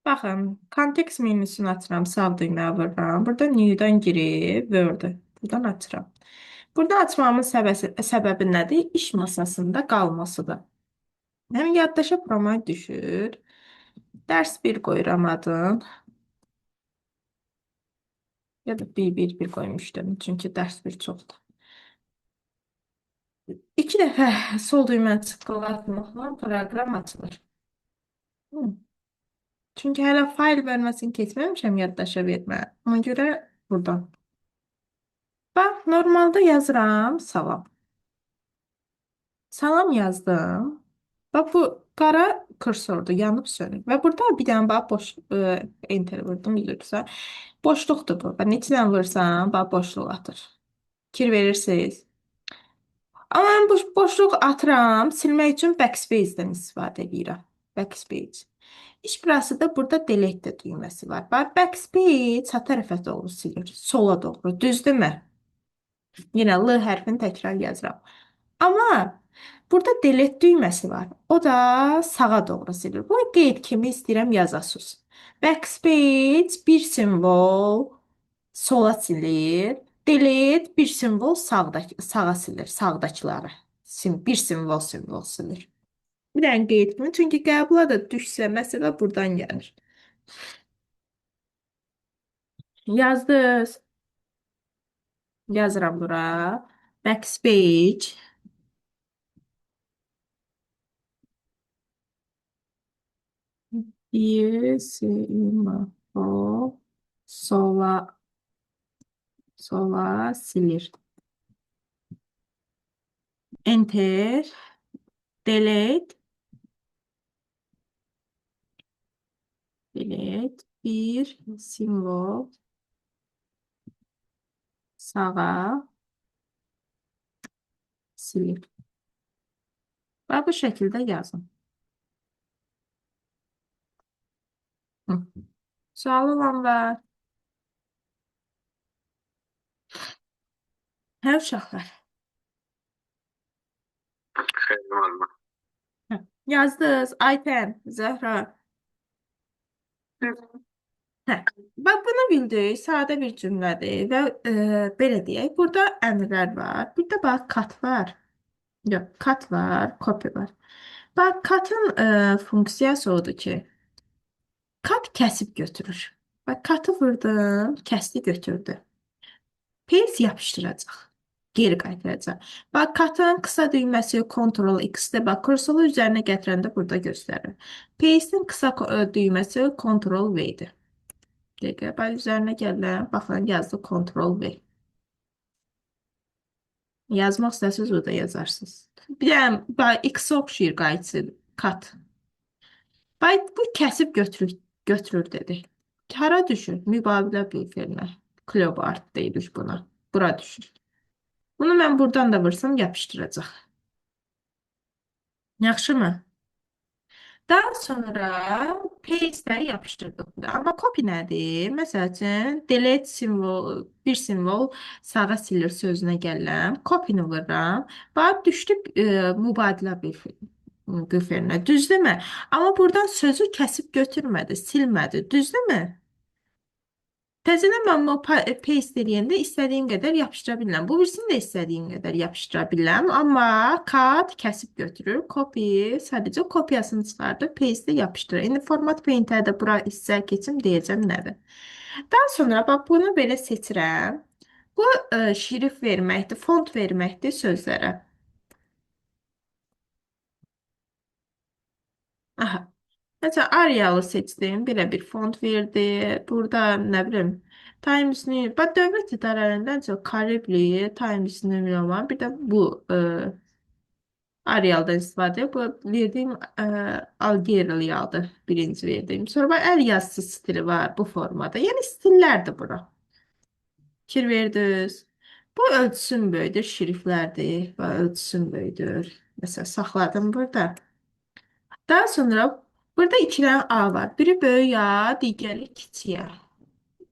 Baxın, kontekst menüsünü açıram, sağ düymə vururam. Burada new-dan girib Word-ü. Buradan açıram. Burada açmamın səbəbi nədir? İş masasında qalmasıdır. Həm yaddaşa promoy düşür. Dərs bir qoyuram adın. Ya da bir qoymuşdum. Çünki dərs bir çoxdur. İki dəfə sol düyməni tıklatmaqla proqram açılır. Hı. Çünki hələ fayl bölməsini keçməmişəm yaddaşa vermə. Ona görə buradan. Bax, normalda yazıram salam. Salam yazdım. Bax bu qara kursordur, yanıb sönür. Və burada bir dənə bax boş enter vurdum üzrsə. Boşluqdur bu. Və neçə vursam, bax boşluq atır. Fikir verirsiniz. Amma mən bu boşluq atıram, silmək üçün backspace-dən istifadə edirəm. Backspace. İş burası da burada delete düyməsi var. Bax backspace sağ tərəfə doğru silir, sola doğru. Düzdürmü? Yenə L hərfini təkrar yazıram. Amma burada delete düyməsi var. O da sağa doğru silir. Bu qeyd kimi istəyirəm yazasız. Backspace bir simvol sola silir. Delete bir simvol sağa silir. Sağdakıları. Bir simvol silir. Bir dənə qeyd kimi. Çünki qəbula da düşsə məsələ buradan gəlir. Yazdınız. Yazıram bura. Backspace. Bir simvol sola silir. Enter. Delete. Delete. Bir simvol sağa silir. Və bu şəkildə yazın. Hı. Sual olan var. Hə uşaqlar. Hə. Yazdınız. Aytən, Zəhra. Hə. Bax bunu bildik. Sadə bir cümlədir və belə deyək. Burada əmrlər var. Bir də bax kat var. Yox, kat var, copy var. Bax katın funksiyası odur ki, kat kəsib götürür. Bax katı vurdum, kəsdi götürdü. Paste yapışdıracaq. Geri qaytaracaq. Bax katın qısa düyməsi Ctrl X-də bax kursoru üzərinə gətirəndə burada göstərir. Paste'in qısa düyməsi Ctrl V-dir. Dəqiqə, bax üzərinə gəlirəm. Baxın yazdı Ctrl V. Yazmaq istəsəniz o da yazarsınız. Bir də bax X oxşayır qayıtsın kat. Bax bu kəsib götürür dedi. Hara düşür? Mübadilə bilgilərinə. Clobart deyirik buna. Bura düşür. Bunu mən buradan da vursam yapışdıracaq. Yaxşımı? Daha sonra paste-ləri yapışdırdıq. Amma copy nədir? Məsəl üçün delete simvol, bir simvol sağa silir sözünə gəlirəm. Copy-ni vururam. Bax düşdü mübadilə buferinə. Düzdürmü? Amma buradan sözü kəsib götürmədi, silmədi. Düzdürmü? Təzədən mən bu paste eləyəndə istədiyim qədər yapışdıra bilirəm. Bu birisini də istədiyim qədər yapışdıra bilirəm. Amma cut kəsib götürür. Copy sadəcə kopyasını çıxardır. Paste yapışdırır. İndi format painterdə bura hissə keçim deyəcəm nədir. Daha sonra bax bunu belə seçirəm. Bu şrif verməkdir, font verməkdir sözlərə. Aha. Mesela Arial'ı seçtim. Birebir font verdi. Burada ne bileyim Times New. Bak devlet idarelerinden çok Calibri, Times New olan bir de bu Arial'dan istifadə. Bu verdiğim Algeria'lı aldı. Birinci verdiğim. Sonra bak el yazısı stili var bu formada. Yani stillerdi bura. Fikir verdiniz. Bu ölçüsün böyüdür. Şriflərdir. Bu ölçüsün böyüdür. Mesela saxladım burada. Daha sonra burada iki tane A var. Biri böyük A, digəri kiçik A.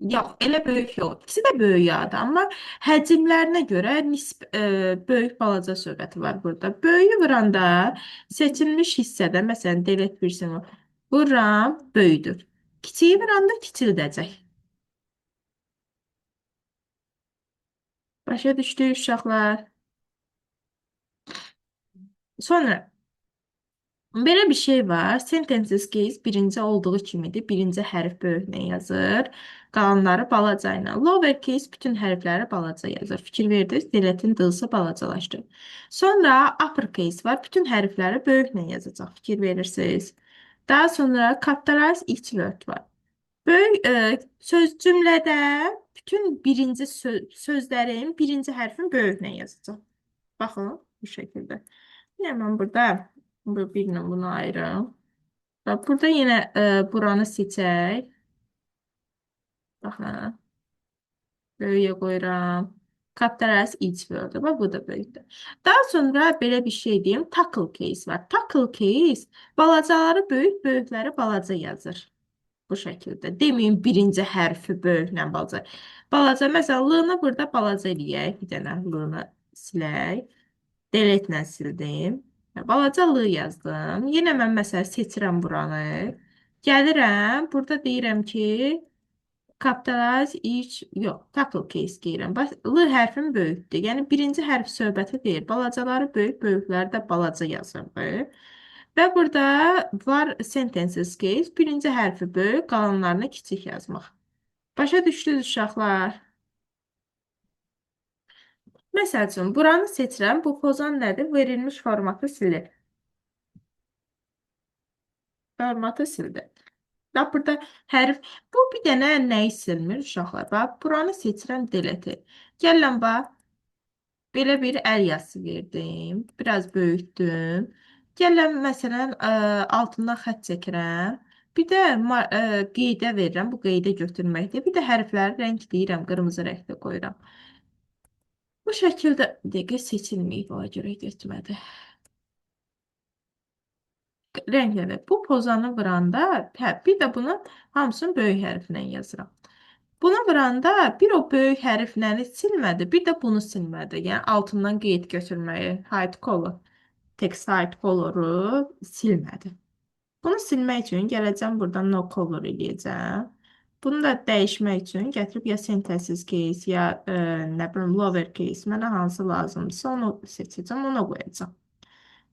Yox, elə böyük yox. İkisi də böyük yağdır, amma həcmlərinə görə böyük balaca söhbəti var burada. Böyüyü vuranda seçilmiş hissədə, məsələn, delət birisini vururam, böyüdür. Kiçiyi vuranda kiçildəcək. Başa düşdük uşaqlar. Sonra belə bir şey var. Sentences case birinci olduğu kimidir. Birinci hərf böyüklə yazır. Qalanları balaca ilə. Lower case bütün hərfləri balaca yazır. Fikir verdiniz, deletin dılsı balacalaşdı. Sonra upper case var. Bütün hərfləri böyüklə yazacaq. Fikir verirsiniz. Daha sonra capitalize each word var. Böyük söz cümlədə bütün birinci sözlərin birinci hərfin böyüklə yazacaq. Baxın bu şəkildə. Yine ben burada bu birini bunu ayrı. Bak burada yine buranı seçək. Baxın. Böyüyə qoyuram. Capitalize each word. Bax bu da böyükdür. Daha sonra belə bir şey deyim. Tackle case var. Tackle case balacaları böyük, böyükləri balaca yazır. Bu şəkildə. Deməyin birinci hərfi böyüklə balaca. Balaca məsələn l-nı burada balaca eləyək. Bir dənə l-nı silək. Deletle sildim. Balaca l yazdım. Yenə mən məsələn seçirəm buranı. Gəlirəm. Burada deyirəm ki, capitalize each, yox, tackle case deyirəm. Bax, l hərfim böyükdür. Yəni birinci hərf söhbəti deyil. Balacaları böyük, böyükləri də balaca yazırdı. Və burada var sentences case. Birinci hərfi böyük, qalanlarını kiçik yazmaq. Başa düşdünüz uşaqlar? Məsəl üçün, buranı seçirəm. Bu pozan nədir? Verilmiş formatı silir. Formatı sildi. Bax, burada hərf, bu bir dənə nəyi silmir uşaqlar? Bax, buranı seçirəm, delete. Gəlin, bax, belə bir əl yazısı verdim. Biraz böyütdüm. Gəlin, məsələn, altından xətt çəkirəm. Bir də qeydə verirəm. Bu qeydə götürməkdir. Bir də hərfləri rəngləyirəm. Qırmızı rəngdə qoyuram. Bu şəkildə dəqiq seçilməyib. Ona görə getmədi. Rəngləri. Bu pozanı vuranda, bir də bunu hamısını böyük hərflə yazıram. Buna vuranda bir o böyük hərfləri silmədi, bir də bunu silmədi. Yəni altından qeyd götürməyi, hide color, text hide coloru silmədi. Bunu silmək üçün gələcəm buradan no color eləyəcəm. Bunu da dəyişmək üçün gətirib ya synthesis case, ya nə bilim lower case, mənə hansı lazımdırsa onu seçəcəm, ona qoyacağım.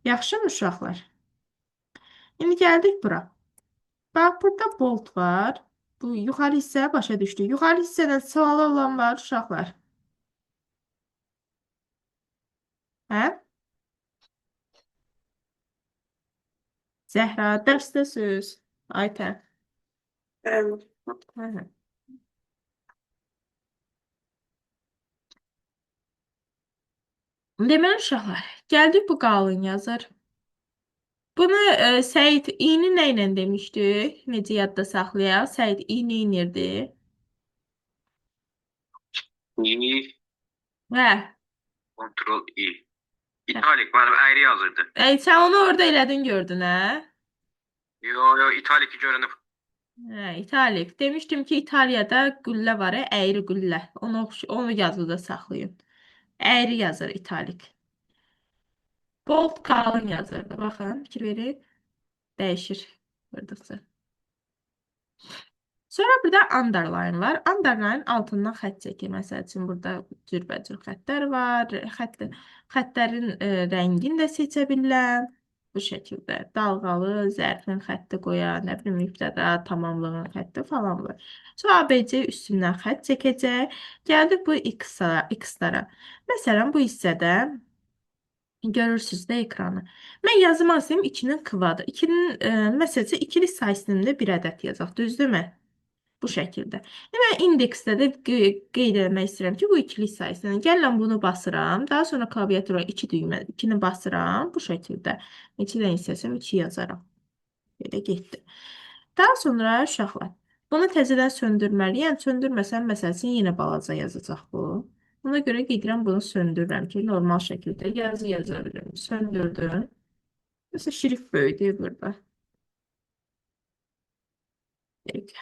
Yaxşı mı uşaqlar? İndi gəldik bura. Bax, burada bold var. Bu yuxarı hissəyə başa düşdük. Yuxarı hissədən sualı olan var uşaqlar. Hə? Zəhra, dərsdəsiz. Aytən. Bəli. Hə, hə. Deməli uşaqlar, gəldik bu qalın yazır. Bunu Səid i-ni nə ilə demişdik? Necə yadda saxlayaq? Səid i nə inirdi? İ, Hə. Ctrl I. İtalik var, ayrı yazırdı. Sən onu orada elədin gördün, hə? Yo, İtaliki görünüb. Hə, İtalik. Demişdim ki, İtaliyada qüllə var, əyri qüllə. Onu yazıda saxlayın. Əyri yazır İtalik. Bold kalın yazırdı. Baxın, fikir verin. Dəyişir vurduqca. Sonra burada underline var. Underline altından xətt çəkir. Məsəl üçün burada cürbəcür xəttlər var. Xəttlərin rəngini də seçə bilirəm. Bu şəkildə dalğalı, zərfin xətti qoya, nə bilim mübtəda, tamamlığın xətti falan var. Sonra ABC üstündən xətt çəkəcək. Gəldik bu x-lara. Məsələn, bu hissədə görürsünüz də ekranı. Mən yazmaq istəyirəm 2-nin kvadradı. 2-nin məsələn, ikili sayısının da bir ədəd yazaq. Düzdürmü? Bu şəkildə. Mən indeksdə də qeyd etmək istəyirəm ki, bu ikili sayısını. Gəlin bunu basıram. Daha sonra klaviatura 2 düymə, 2-ni basıram. Bu şəkildə. Neçədən istəsəm 2 yazaram. Belə getdi. Daha sonra uşaqlar. Bunu təzədən söndürməliyəm. Söndürməsəm, məsələn, yenə balaca yazacaq bu. Ona görə gedirəm bunu söndürürəm ki, normal şəkildə yazı yaza bilim. Söndürdüm. Mesela şrift böyüdü burada. Peki.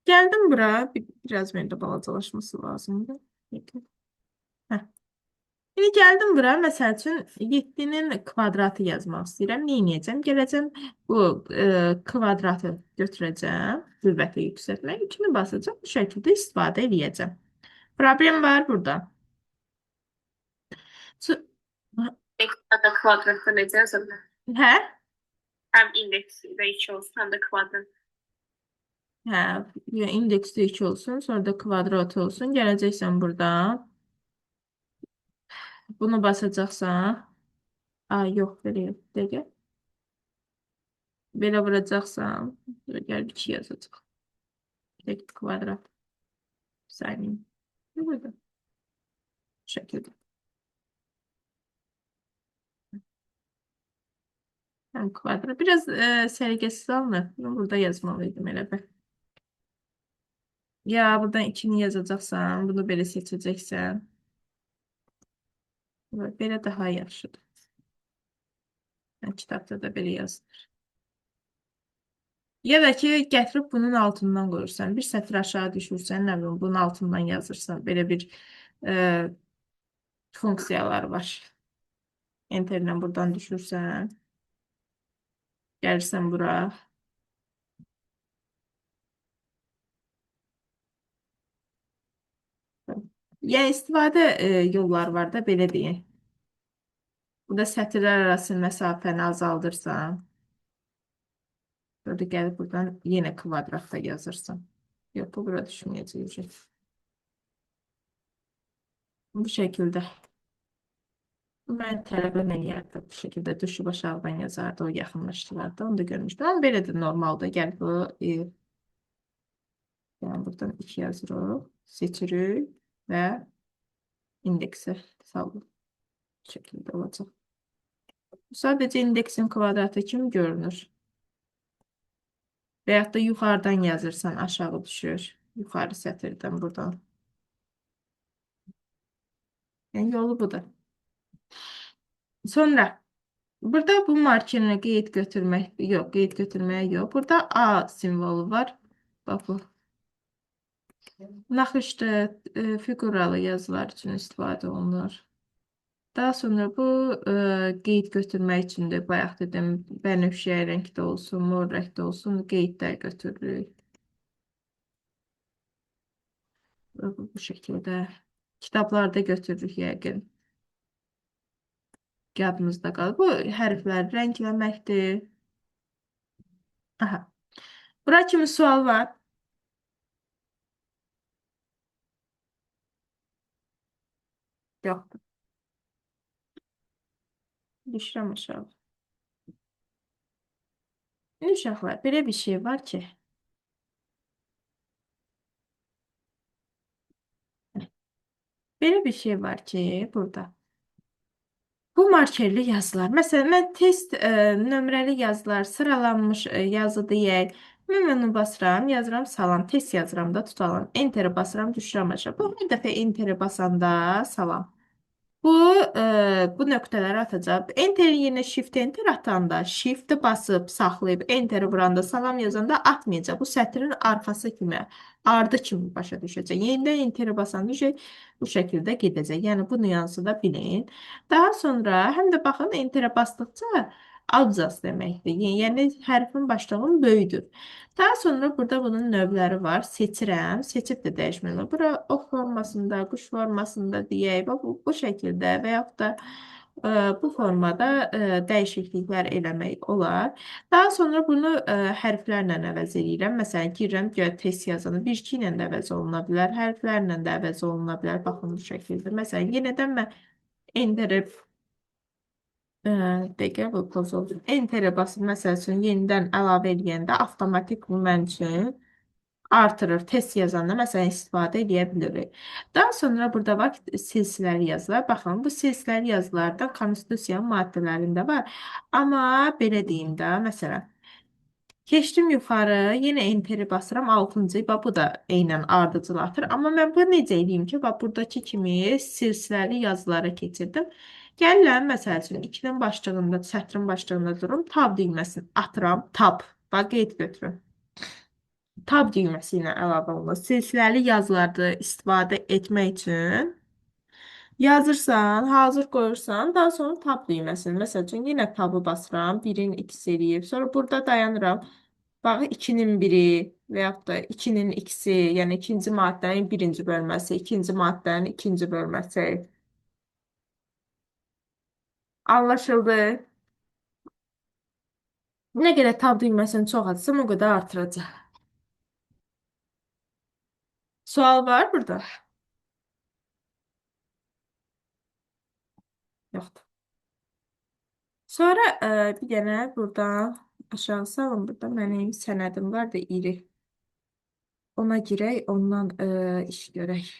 Geldim bura. Biraz benim de balacalaşması lazımdı. Peki. Heh. İndi gəldim bura, məsəl üçün 7-nin kvadratı yazmaq istəyirəm. Nə edəcəm? Gələcəm bu kvadratı götürəcəm, qüvvəti yüksəltmək. 2-ni basacağım, bu şəkildə istifadə edəcəm. Problem var burada. Su- Ekranda kvadratda necə yazılır? Hə? Hem indeksdə 2 olsun, hem de kvadrat. Hə, indeksdə 2 olsun, sonra da kvadrat olsun. Gələcəksən burada. Bunu basacaqsan. Ay, yox, belə yox. Dəqiqə. Belə vuracaqsan. Gəl 2 yazacaq. Tek kvadrat. Bir saniye. Burada. Bu şekilde. Hem kvadrat. Biraz sergesiz alma. Bunu burada yazmalıydım elə bir. Ya buradan 2'ni yazacaqsan. Bunu belə seçəcəksən. Belə daha yaxşıdır. Kitabda da belə yazılır. Ya da ki gətirib bunun altından qoyursan. Bir sətir aşağı düşürsən. Nə bilim, bunun altından yazırsan. Belə bir e, funksiyalar var. Enterlə buradan düşürsən. Gəlirsən bura. Ya istifadə yolları var da belə deyək. Burada sətirlər arası məsafəni azaldırsan. Burada gəlib buradan yenə kvadratda yazırsan. Yox, bu bura düşməyəcək. Bu şəkildə. Mən tələbə nə yerdə bu şəkildə düşüb aşağıdan yazardı, o yaxınlaşdırardı. Onu da görmüşdüm. Amma belə də normaldır. Gəl bu yəni buradan 2 yazırıq, seçirik və indeksi salırıq. Bu şəkildə olacaq. Sadəcə indeksin kvadratı kimi görünür. Veyahut da yuxarıdan yazırsan aşağı düşür. Yuxarı sətirdən buradan. Yəni yolu budur. Sonra burada bu markerini qeyd götürmək, yox, qeyd götürməyə yox. Burada A simvolu var. Bax bu. Naxışda fiquralı yazılar üçün istifadə olunur. Daha sonra bu qeyd götürmək üçün də bayaq dedim, bənövşəyi rəngdə olsun, mor rəngdə olsun, qeydlər götürürük. Bu şəkildə kitablarda götürürük yəqin. Yadımızda qalır. Bu hərfləri rəngləməkdir. Aha. Bura kimi sual var. Yoxdur. Düşürəm aşağı. Uşaqlar, belə bir şey var ki, belə bir şey var ki, burada. Bu markerli yazılar. Məsələn, mən test nömrəli yazılar, sıralanmış yazı deyək. Mən onu basıram, yazıram, salam. Test yazıram da tutalım. Enter'e basıram, düşürəm aşağı. Bu hər dəfə Enter'e basanda salam. Bu bu nöqtələri atacaq. Enter'in yerinə Shift Enter atanda, Shift'i basıb saxlayıb Enter'i vuranda, salam yazanda atmayacaq. Bu sətrin arxası kimi, ardı kimi başa düşəcək. Yenidən Enter'i basanda bu şəkildə gedəcək. Yəni bu nüansı da bilin. Daha sonra həm də baxın Enter'ə basdıqca abzas deməkdir. Yəni hərfin başlığının böyüdür. Daha sonra burada bunun növləri var. Seçirəm. Seçib də dəyişmirəm. Bura ox formasında, quş formasında deyək. Bu şəkildə və yaxud da bu formada dəyişikliklər eləmək olar. Daha sonra bunu hərflərlə əvəz edirəm. Məsələn, girirəm, test yazanı 1-2 ilə də əvəz oluna bilər. Hərflərlə də əvəz oluna bilər. Baxın bu şəkildə. Məsələn, yenədən mən enterə dəqiqə bu pozuldu. Enterə basıb məsəl üçün yenidən əlavə edəndə avtomatik bu mənim üçün artırır. Test yazanda məsələn istifadə edə bilirik. Daha sonra burada var silsiləli yazılar. Baxın, bu silsiləli yazılardan konstitusiyanın maddələrində var. Amma belə deyim də, məsələn, keçdim yuxarı, yenə enteri basıram 6-cı. Bax bu da eynən ardıcılatır. Amma mən bunu necə edeyim ki, bax buradakı kimi silsiləli yazılara keçirdim. Gəlirəm, məsəl üçün 2-nin başlığında, sətrin başlığında durum, tab düyməsini atıram, tab. Bax qeyd götürün. tab düyməsi ilə əlavə olunur. Silsiləli yazılarda istifadə etmək üçün yazırsan, hazır qoyursan, daha sonra tab düyməsini. Məsəl üçün yenə tabı basıram, 1-in x eləyib. Sonra burada dayanıram. Bax 2-nin biri və yaxud da 2-nin x-i, yəni ikinci maddənin birinci bölməsi, ikinci maddənin ikinci bölməsi. Anlaşıldı. Nə qədər tab düyməsini çox atsam, o qədər artıracaq. Sual var burada? Yoxdur. Sonra bir dənə buradan aşağı salın. Burada mənim sənədim var da iri. Ona girək, ondan iş görək.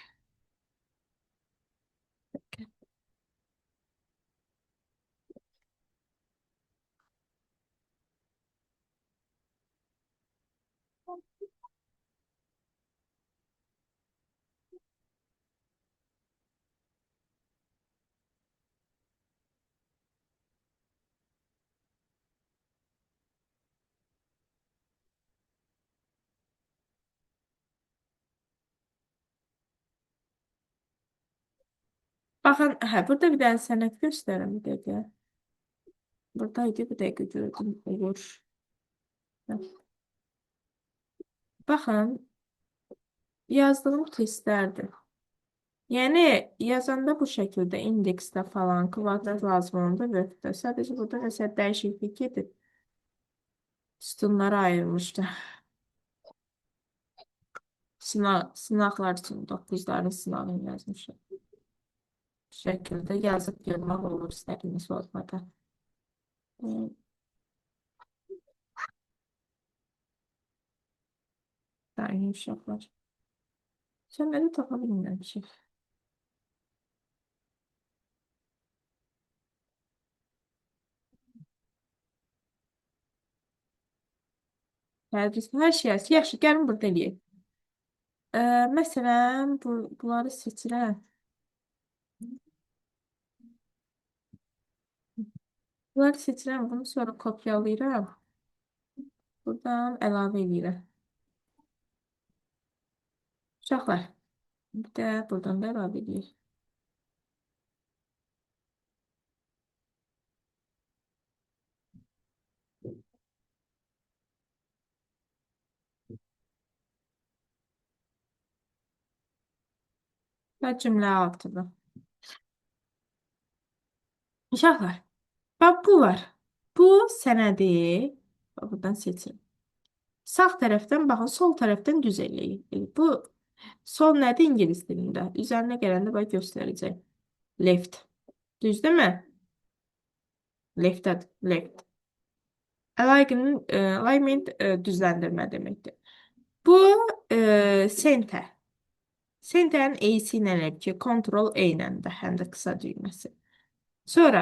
Baxın, burada bir dənə sənəd göstərim bir dəqiqə. Buradaydı, bir dəqiqə gördüm. Olur. Baxın, yazdığım testlərdir. Yəni, yazanda bu şəkildə indeksdə falan kvadrat lazım olanda Word-də. Sadəcə burada məsəl dəyişiklik edib sütunlara ayırmışdı. Sınaqlar üçün 9-ların sınavını yazmışım. Bu şəkildə yazıb görmək olur istədiyiniz formada. Daim uşaqlar. Sönməli tapa bilmirəm ki. Hər şey yazır. Yaxşı, gəlin burada eləyək. Məsələn, bunları seçirəm. Bunları seçirəm, bunu sonra kopyalayıram. Buradan əlavə edirəm. Uşaqlar, bir də buradan da əlavə edir. Və cümlə altıdır. Uşaqlar, bax bu var. Bu sənədi, buradan seçin. Sağ tərəfdən baxın, sol tərəfdən düz eləyin. Bu sol nədir ingilis dilində? Üzərinə gələndə bax göstərəcək. Left. Düzdür mü? Left. Alignment düzləndirmə deməkdir. Bu center. Centerin E'si ilə ki, Ctrl E ilə də həm də qısa düyməsi. Sonra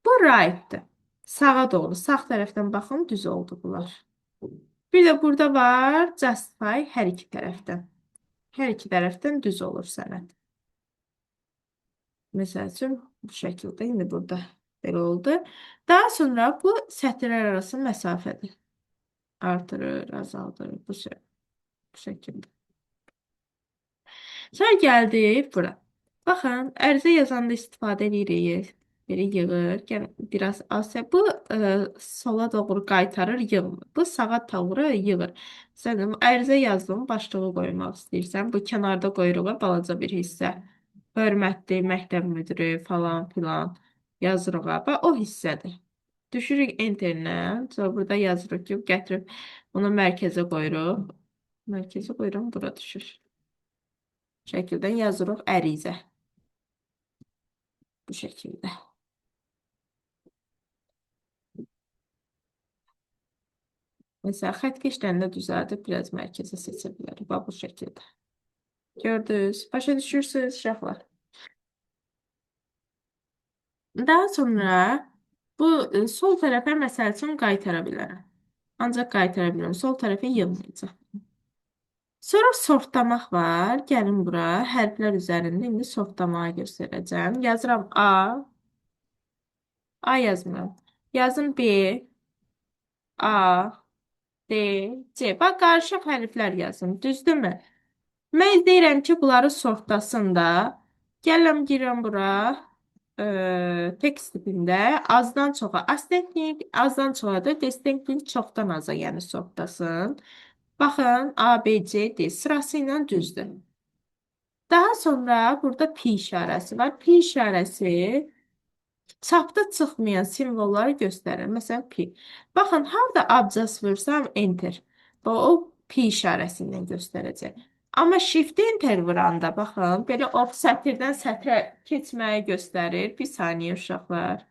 bu right'dır. Sağa doğru, sağ tərəfdən baxın, düz oldu bunlar. Bir də burada var justify hər iki tərəfdən. Hər iki tərəfdən düz olur sənəd. Məsəl üçün bu şəkildə indi burada belə oldu. Daha sonra bu sətirlər arası məsafədir. Artırır, azaldır bu şəkildə. Sonra gəldik bura. Baxın, ərizə yazanda istifadə edirik. Belə yığır. Yəni, biraz asya. Bu sola doğru qaytarır, yığmır. Bu sağa doğru yığır. Sən ərizə yazdım, başlığı qoymaq istəyirsən. Bu kənarda qoyuruq balaca bir hissə. Hörmətli məktəb müdürü falan filan yazırıq. Bax, o hissədir. Düşürük enterinə. Sonra burada yazırıq ki, gətirib bunu mərkəzə qoyuruq. Mərkəzə qoyuram, bura düşür. Şəkildən yazırıq ərizə. Bu şəkildə. Məsələn, xəttkeşlərini də düzəldib biraz mərkəzə seçə bilərik. Bax, bu şəkildə. Gördünüz. Başa düşürsünüz, uşaqlar. Daha sonra bu sol tərəfə məsəl üçün qaytara bilərəm. Ancaq qaytara bilmirəm. Sol tərəfə yığmayacaq. Sonra sortlamaq var. Gəlin bura. Hərflər üzərində indi sortlamağı göstərəcəm. Yazıram A. A yazmıram. Yazın B. A. D, C. Bax, qarışıq hərflər yazın, düzdürmü? Mən deyirəm ki, bunları sortlasın da. Gələm, girəm bura. Tekst tipində azdan çoxa ascending, azdan çoxa da descending, çoxdan aza, yəni sortlasın. Baxın, A, B, C, D sırası ilə düzdür. Daha sonra burada pi işarəsi var. Pi işarəsi çapda çıxmayan simvolları göstərir. Məsələn, pi. Baxın, harda abcas vursam enter. Və o pi işarəsi ilə göstərəcək. Amma shift enter vuranda, baxın, belə o sətirdən sətrə keçməyi göstərir. Bir saniyə uşaqlar.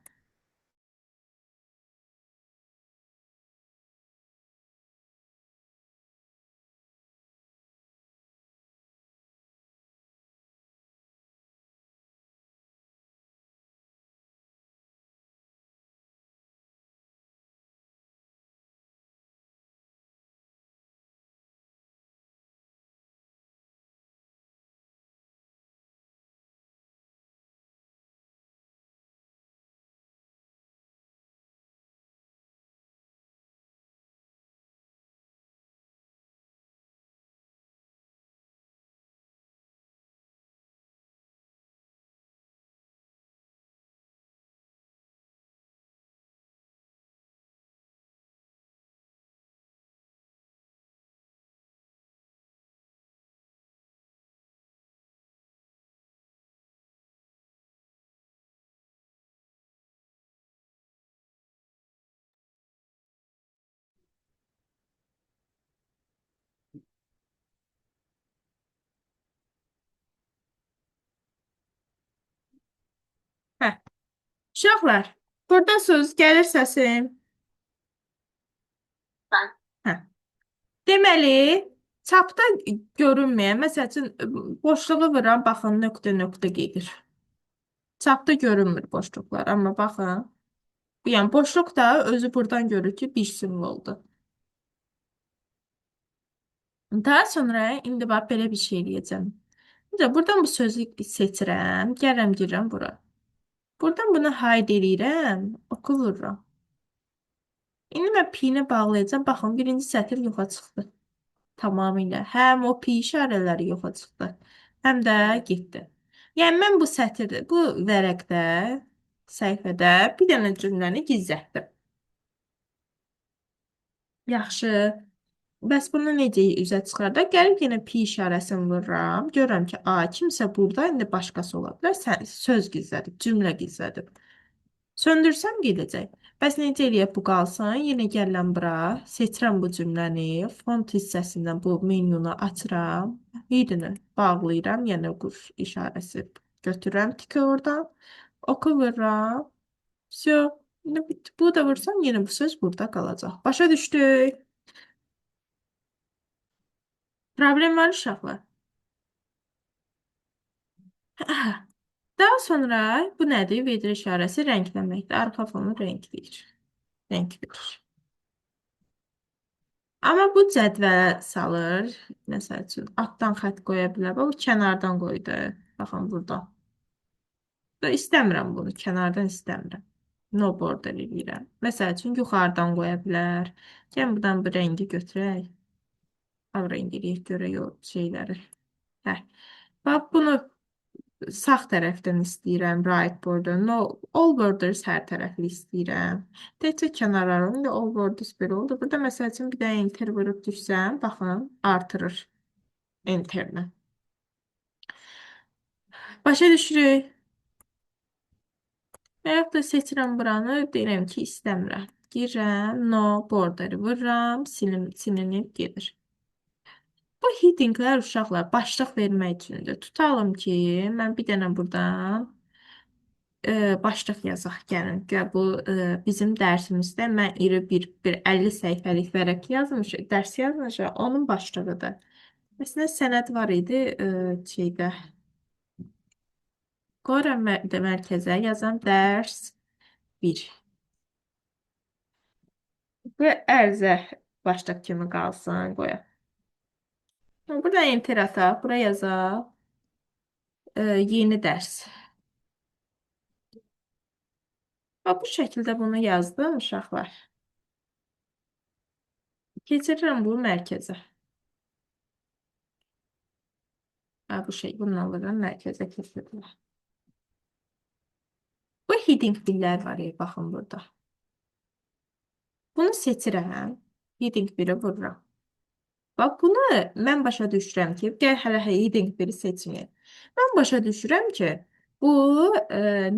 Hə, uşaqlar, burada söz gəlir səsim. Ben. Hə. Deməli, çapda görünməyən, məsəl üçün, boşluğu vuran, baxın, nöqtə gedir. Çapda görünmür boşluqlar, amma baxın. Yəni, boşluq da özü buradan görür ki, bir simvoldur. Daha sonra, indi bax, belə bir şey eləyəcəm. Buradan bu sözü seçirəm, gəlirəm, girirəm bura. Buradan bunu hide eləyirəm, oku vururam. İndi mən pi-ni bağlayacağım, baxın, birinci sətir yoxa çıxdı. Tamamilə. Həm o pi işarələri yoxa çıxdı, həm də getdi. Yəni, mən bu sətirdə, bu vərəqdə, səhifədə bir dənə cümləni gizlətdim. Yaxşı. Bəs bunu necə üzə çıxardaq? Gəlib yenə pi işarəsini vururam. Görürəm ki, a, kimsə burada, indi başqası ola bilər. Söz gizlədib, cümlə gizlədib. Söndürsəm gedəcək. Bəs necə eləyək bu qalsın? Yenə gəlirəm bura, seçirəm bu cümləni, font hissəsindən bu menyunu açıram. Birini bağlayıram, yenə quş işarəsi götürürəm, tikə oradan. Oku vururam. Всё. Bu da vursam, yenə bu söz burada qalacaq. Başa düşdük. Problem var uşaqlar. Daha sonra bu nədir? Vedrə işarəsi rəngləməkdir. Arxa fonu rəngləyir. Rəng verir. Amma bu cədvələ salır. Məsəl üçün, altdan xətt qoya bilər. Bu kənardan qoydu. Baxın burada. İstəmirəm bunu. Kənardan istəmirəm. No border eləyirəm. Məsəl üçün, yuxarıdan qoya bilər. Gəlin, buradan bu rəngi götürək. Al rəng eləyək, görək o şeyləri. Hə. Bax, bunu sağ tərəfdən istəyirəm, right border. No, all borders hər tərəfli istəyirəm. Təkcə kənarlarım da all borders belə oldu. Burada məsəl üçün bir də enter vurub düşsəm, baxın, artırır enterlə. Başa düşürük. Və yaxud da seçirəm buranı, deyirəm ki, istəmirəm. Girirəm, no border vururam, silinib gedir. Bu headinglər uşaqlar başlıq vermək üçündür. Tutalım ki, mən bir dənə buradan başlıq yazaq gəlin. Bu bizim dərsimizdə mən iri bir 50 səhifəlik vərəq yazmışam, dərs yazmışam, onun başlığıdır. Məsələn, sənəd var idi şeydə. Qoyuram mərkəzə, yazam dərs 1. Və ərzə başlıq kimi qalsın, qoyaq. Burada enter ataq, buraya yazaq. Yeni dərs. Bu şəkildə bunu yazdım uşaqlar. Keçirirəm bu mərkəzə. Ha, bu şey bundan alıram mərkəzə keçirilir. Bu heading billər var ya, baxın burada. Bunu seçirəm. Heading 1-i vururam. Bax, bunu mən başa düşürəm ki, gəl hələ heading 1-i seçməyək. Mən başa düşürəm ki, bu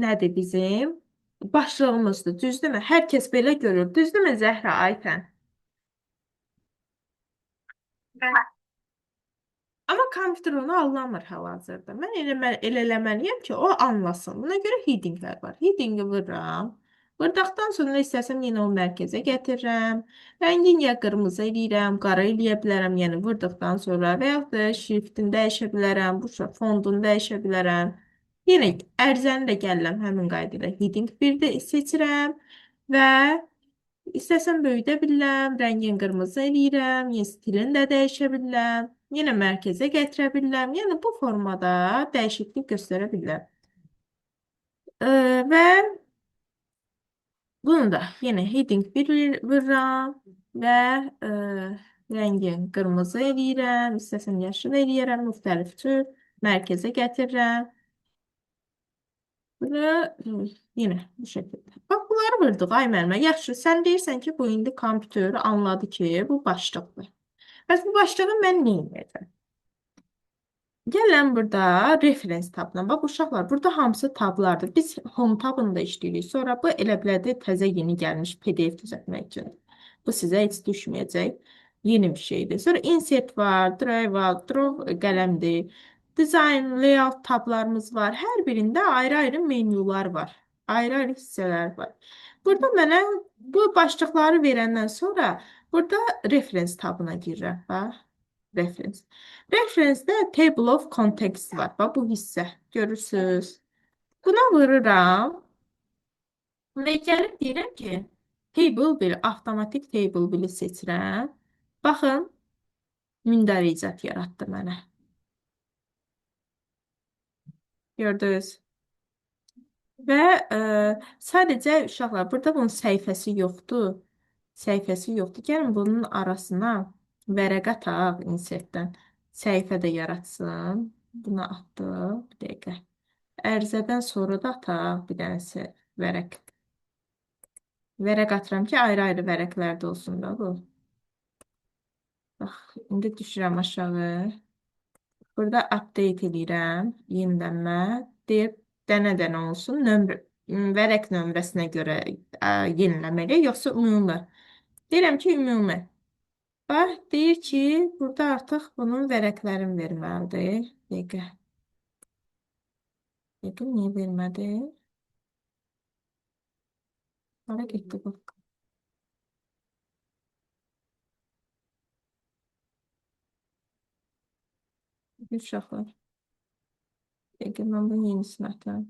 nədir bizim? Başlığımızdır, düzdürmü? Hər kəs belə görür, düzdürmü Zəhra, Aytən? Evet. Amma kompüter onu anlamır hal-hazırda. Mən elə eləməliyəm ki, o anlasın. Buna görə headinglər var. Headingi vururam. Vurduqdan sonra istəsəm yenə o mərkəzə gətirirəm. Rəngini ya qırmızı eləyirəm, qara eləyə bilərəm, yəni vurduqdan sonra və yaxud da şriftini dəyişə bilərəm, bu fondunu dəyişə bilərəm. Yenə ərizəni də gəlirəm həmin qayda ilə heading 1-də seçirəm və İstəsəm böyüdə bilərəm, rəngin qırmızı eləyirəm, yəni stilini də dəyişə bilərəm, yenə mərkəzə gətirə bilərəm, yəni bu formada dəyişiklik göstərə bilərəm. Və bunu da yenə heading 1 vururam və rəngin qırmızı eləyirəm, istəsəm yaşıl eləyirəm, müxtəlif tür mərkəzə gətirirəm. Və yenə bu şəkildə. Bax, bunları vurduq, ay müəllimə. Yaxşı, sən deyirsən ki, bu indi kompüter anladı ki, bu başlıqdır. Bəs bu başlığı mən nə edəcəm? Gəlin burada referens tabına. Bax, uşaqlar, burada hamısı tablardır. Biz home tabında işləyirik. Sonra bu elə bilədir təzə yeni gəlmiş PDF düzəltmək üçün. Bu sizə heç düşməyəcək. Yeni bir şeydir. Sonra insert var, drive var, draw qələmdir. Design, layout tablarımız var. Hər birində ayrı-ayrı menyular var. Ayrı-ayrı hissələr var. Burada mənə bu başlıqları verəndən sonra burada reference tabına girirəm. Bax, reference. Reference-də table of context var. Bax, bu hissə. Görürsünüz. Buna vururam və gəlib deyirəm ki, table bir, avtomatik table bili seçirəm. Baxın, mündəricət yaratdı mənə. Gördünüz. Və sadəcə uşaqlar, burada bunun səhifəsi yoxdur. Səhifəsi yoxdur. Gəlin bunun arasına vərəqə ataq insertdən. Səhifə də yaratsın. Bunu atdıq. Bir dəqiqə. Ərizədən sonra da ataq bir dənəsi vərəq. Vərəq atıram ki, ayrı-ayrı vərəqlərdə olsun da bu. Bax, indi düşürəm aşağı. Burada update edirəm. Yenilənmə. Deyib, dənə-dənə olsun. Vərəq nömrəsinə görə yeniləməli, yoxsa ümumi. Deyirəm ki, ümumi. Bax, deyir ki, burada artıq bunun vərəqlərini verməlidir. Dəqiqə. Dəqiqə, niyə vermədi? Hara getdi bu? Uşaqlar. Dəqiqə, mən bunu yenisini atıram.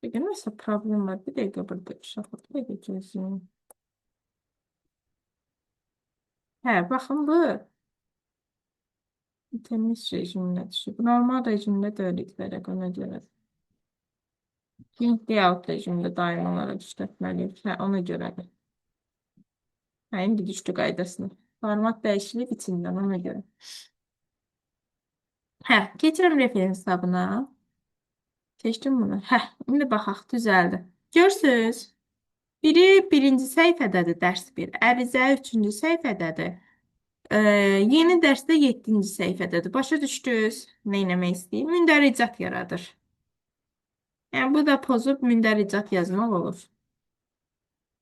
Dəqiqə, nəsə problem var. Bir dəqiqə burada uşaqlar. Bir dəqiqə gözləyim. Hə, baxın bu. Temiz rejimine düşüb. Normal rejimdə deyildik vərəq, ona görə. Link layout rejimində daim olaraq işlətməliyik. Hə, ona görədir. Hə, indi düşdü qaydasına. Format dəyişilib içindən, ona görə. Hə, keçirəm referens tabına. Seçdim bunu. Hə, indi baxaq, düzəldi. Görsünüz. Biri birinci səhifədədir, dərs 1. Ərizə üçüncü səhifədədir. Yeni dərsdə 7-ci səhifədədir. Başa düşdünüz? Nə eləmək istəyir? Mündəricat yaradır. Yəni, bu da pozub mündəricat yazmaq olur.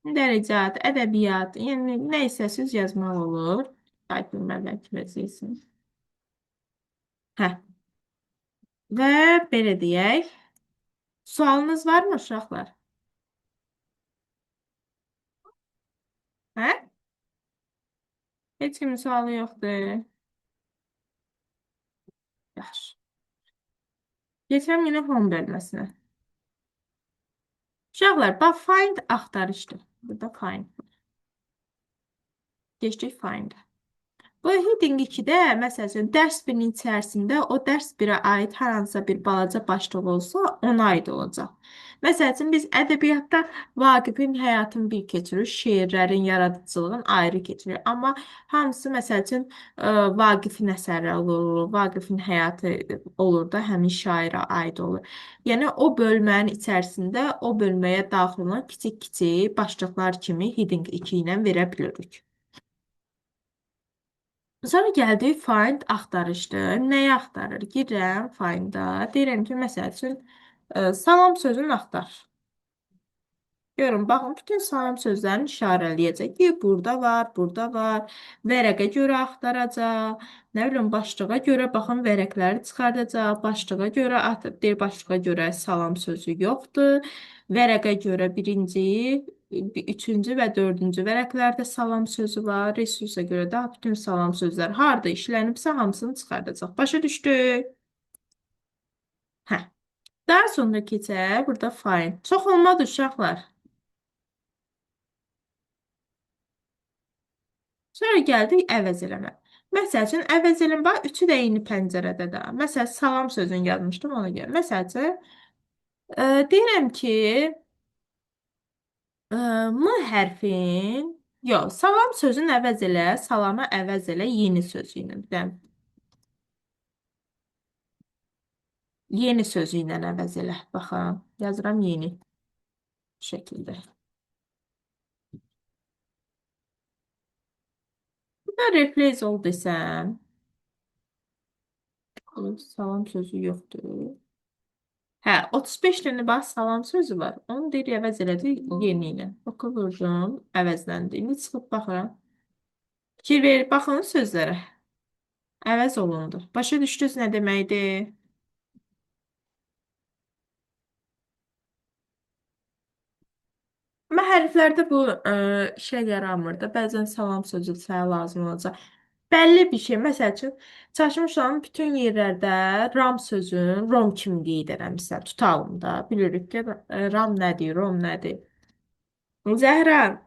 Mündəricat, ədəbiyyat, yəni nə istəsiniz yazmaq olur. Qayıtılmalar kirəcəksiniz. Hə. Və belə deyək. Sualınız varmı uşaqlar? Hə? Heç kimin sualı yoxdur. Yaxşı. Geçelim yine home bölməsinə. Uşaqlar, bax find axtarışdır. Burada find. Geçdik find. Bu heading 2-də, məsələn, dərs 1-nin içərisində o dərs 1-ə aid hər hansısa bir balaca başlıq olsa, ona aid olacaq. Məsələn, biz ədəbiyyatda Vaqifin həyatını bir keçiririk, şeirlərin yaradıcılığın ayrı keçiririk. Amma hamısı, məsələn, Vaqifin əsərləri olur, Vaqifin həyatı olur da həmin şairə aid olur. Yəni, o bölmənin içərisində o bölməyə daxil olan kiçik-kiçik başlıqlar kimi heading 2 ilə verə bilirik. Sonra gəldik find axtarışdır. Nəyi axtarır? Girirəm find'a. Deyirəm ki, məsəl üçün salam sözünü axtar. Görün, baxın, bütün salam sözlərini işarələyəcək ki, burada var, burada var. Vərəqə görə axtaracaq. Nə bilim, başlığa görə, baxın, vərəqləri çıxardacaq. Başlığa görə, deyir, başlığa görə salam sözü yoxdur. Vərəqə görə birinci, üçüncü və dördüncü vərəqlərdə salam sözü var. Resursa görə də bütün salam sözlər harada işlənibsə, hamısını çıxardacaq. Başa düşdük? Hə. Daha sonra keçək, burada find. Çox olmadı uşaqlar. Sonra gəldik əvəz eləmə. Məsəl üçün, əvəz eləmə, bax, üçü də eyni pəncərədə də. Məsəl, salam sözünü yazmışdım ona görə. Məsəl üçün, deyirəm ki, M hərfin, yox, salam sözünü əvəz elə, salama əvəz elə yeni sözü ilə. Bir dənə yeni sözü ilə əvəz elə. Baxın, yazıram yeni şəkildə. Burada replace ol desəm, salam sözü yoxdur. Hə, 35 dənə bax salam sözü var. Onu deyir əvəz elədi yeni ilə. Oku vurdum, əvəzləndi. İndi çıxıb baxıram. Fikir ver, baxın sözlərə. Əvəz olundu. Başa düşdünüz nə deməkdir? Amma hərflərdə bu işə yaramır da. Bəzən salam sözü sənə lazım olacaq. Bəlli bir şey. Məsəl üçün, çaşmışam bütün yerlərdə ram sözün rom kimi qeyd eləmişsən. Tutalım da. Bilirik ki, ram nədir, rom nədir. Zəhra,